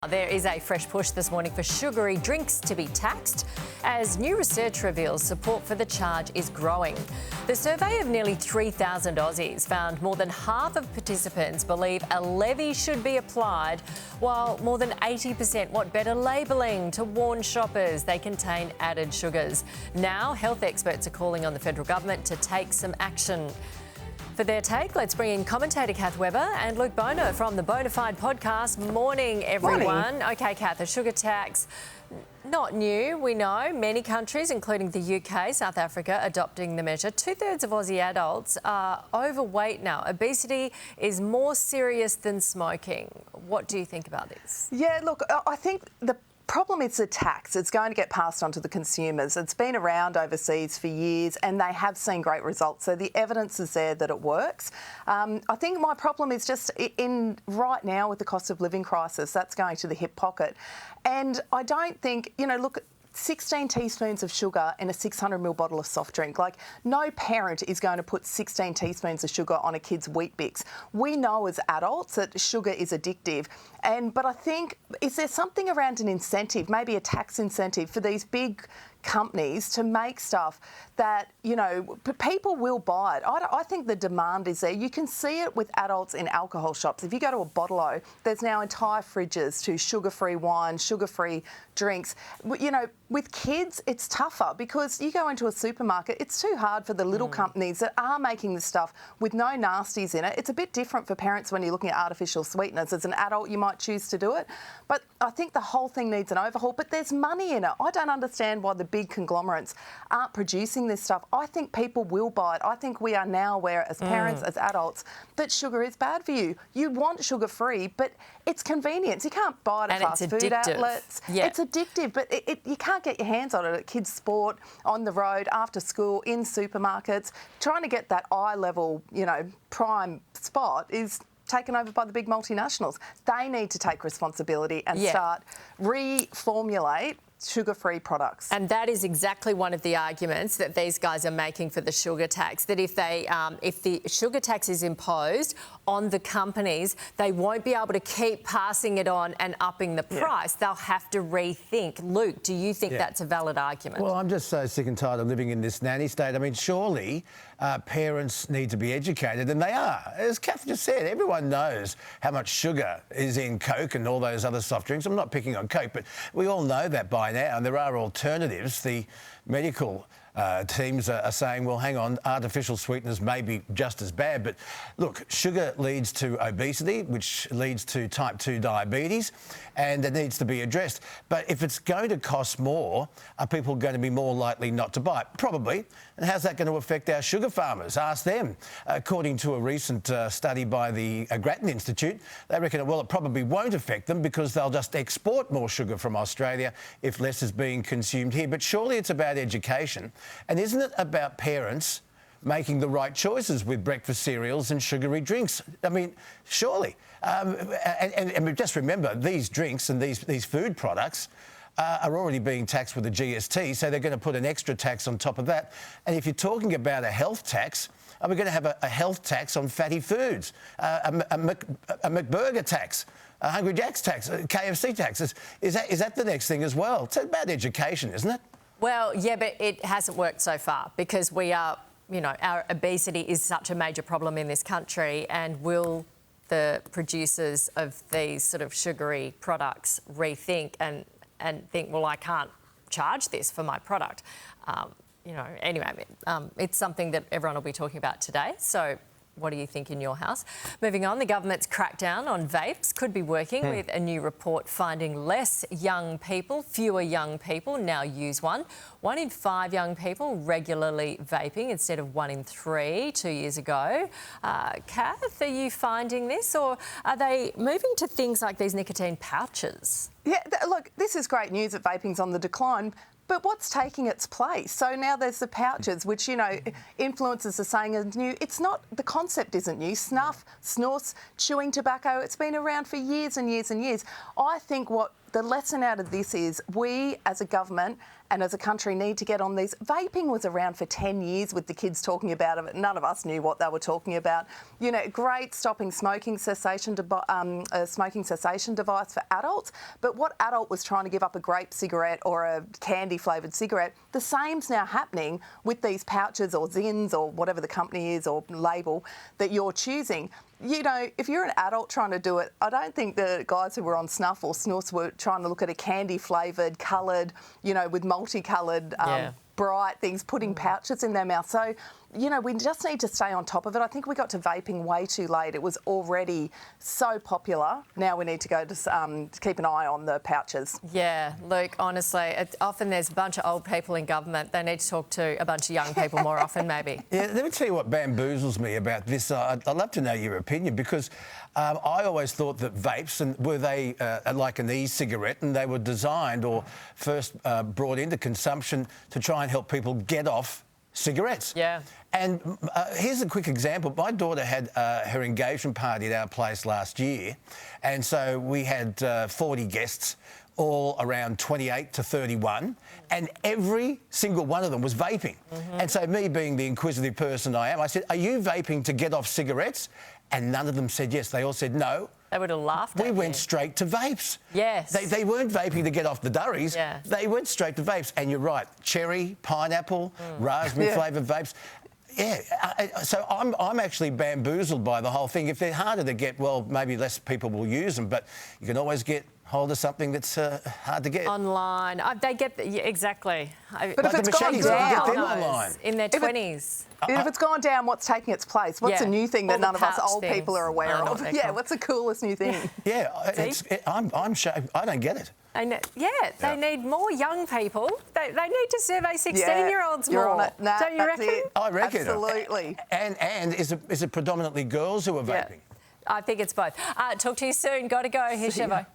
There is a fresh push this morning for sugary drinks to be taxed as new research reveals support for the charge is growing. The survey of nearly 3,000 Aussies found more than half of participants believe a levy should be applied, while more than 80% want better labelling to warn shoppers they contain added sugars. Now, health experts are calling on the federal government to take some action. For their take, let's bring in commentator Cath and Luke Bona from the Bona-fide podcast. Morning, everyone. Morning. OK, Cath, a sugar tax, not new, we know. Many countries, including the UK, South Africa, adopting the measure. 2/3 of Aussie adults are overweight now. Obesity is more serious than smoking. What do you think about this? Yeah, look, I think the problem is the tax. It's going to get passed on to the consumers. It's been around overseas for years and they have seen great results. So the evidence is there that it works. I think my problem is just in right now with the cost of living crisis, that's going to the hip pocket. And I don't think, look, 16 teaspoons of sugar in a 600ml bottle of soft drink. Like, no parent is going to put 16 teaspoons of sugar on a kid's Wheat Bix. We know as adults that sugar is addictive. But I think, is there something around an incentive, maybe a tax incentive for these big companies to make stuff that, people will buy it. I think the demand is there. You can see it with adults in alcohol shops. If you go to a bottle-o, there's now entire fridges to sugar-free wine, sugar-free drinks. With kids, it's tougher because you go into a supermarket, it's too hard for the little companies that are making this stuff with no nasties in it. It's a bit different for parents when you're looking at artificial sweeteners. As an adult, you might choose to do it. But I think the whole thing needs an overhaul. But there's money in it. I don't understand why the big conglomerates aren't producing this stuff. I think people will buy it. I think we are now aware as parents, as adults, that sugar is bad for you. You want sugar-free, but it's convenience. You can't buy it at fast food outlets. Yeah. It's addictive, but you can't get your hands on it at kids' sport, on the road, after school, in supermarkets. Trying to get that eye-level, prime spot is taken over by the big multinationals. They need to take responsibility and start reformulate sugar-free products. And that is exactly one of the arguments that these guys are making for the sugar tax, that if the sugar tax is imposed on the companies, they won't be able to keep passing it on and upping the price. They'll have to rethink. Luke, do you think that's a valid argument? Well, I'm just so sick and tired of living in this nanny state. I mean, surely parents need to be educated, and they are. As Cath just said, everyone knows how much sugar is in Coke and all those other soft drinks. I'm not picking on Coke, but we all know that by now, and there are alternatives. The medical teams are saying, well, hang on, artificial sweeteners may be just as bad. But look, sugar leads to obesity, which leads to type 2 diabetes, and it needs to be addressed. But if it's going to cost more, are people going to be more likely not to buy it? Probably. And how's that going to affect our sugar farmers? Ask them. According to a recent study by the Grattan Institute, they reckon, it probably won't affect them because they'll just export more sugar from Australia if less is being consumed here. But surely it's about education. And isn't it about parents making the right choices with breakfast cereals and sugary drinks? I mean, surely. And just remember, these drinks and these food products are already being taxed with the GST, so they're going to put an extra tax on top of that. And if you're talking about a health tax, are we going to have a health tax on fatty foods, a McBurger tax, a Hungry Jack's tax, a KFC tax? Is that the next thing as well? It's about education, isn't it? Well, yeah, but it hasn't worked so far because we are, our obesity is such a major problem in this country, and will the producers of these sort of sugary products rethink and think, well, I can't charge this for my product? Anyway, it's something that everyone will be talking about today. So what do you think in your house? Moving on, the government's crackdown on vapes could be working with a new report finding fewer young people now use one. 1 in 5 young people regularly vaping instead of 1 in 3 2 years ago. Cath, are you finding this, or are they moving to things like these nicotine pouches? Yeah, look, this is great news that vaping's on the decline. But what's taking its place? So now there's the pouches, which, influencers are saying is new. It's not, the concept isn't new. Snuff, snorts, chewing tobacco, it's been around for years and years and years. I think what the lesson out of this is we as a government and as a country need to get on these. Vaping was around for 10 years with the kids talking about it. None of us knew what they were talking about. You know, great stopping smoking cessation device for adults. But what adult was trying to give up a grape cigarette or a candy flavoured cigarette, the same's now happening with these pouches or Zins or whatever the company is or label that you're choosing. You know, if you're an adult trying to do it, I don't think the guys who were on snuff or snus were trying to look at a candy flavoured, coloured, you know, with multicoloured, bright things, putting pouches in their mouth. So, you know, we just need to stay on top of it. I think we got to vaping way too late. It was already so popular. Now we need to go to keep an eye on the pouches. Yeah, Luke, honestly, often there's a bunch of old people in government. They need to talk to a bunch of young people more often, maybe. Yeah, let me tell you what bamboozles me about this. I'd love to know your opinion because I always thought that vapes, and were they like an e-cigarette, and they were designed or first brought into consumption to try and help people get off cigarettes. Yeah. And here's a quick example. My daughter had her engagement party at our place last year, and so we had 40 guests, all around 28 to 31, and every single one of them was vaping. And so me being the inquisitive person I am, I said, "Are you vaping to get off cigarettes?" And none of them said yes. They all said no. They would have laughed at We you. went straight to vapes. Yes. They weren't vaping to get off the durries. Yeah. They went straight to vapes. And you're right, cherry, pineapple, raspberry flavoured vapes. Yeah, so I'm actually bamboozled by the whole thing. If they're harder to get, well, maybe less people will use them, but you can always get hold of something that's hard to get. Online. They get... exactly. But if it's gone down... online. In their 20s. If it's gone down, what's taking its place? What's a new thing that none of us old people are aware of? Yeah, what's the coolest new thing? Yeah, I'm shocked. I don't get it. They need more young people. They need to survey 16-year-olds more. You're on it. Nah, don't you reckon? It. I reckon. Absolutely. And is it predominantly girls who are vaping? I think it's both. Talk to you soon. Got to go. Here's Chevo.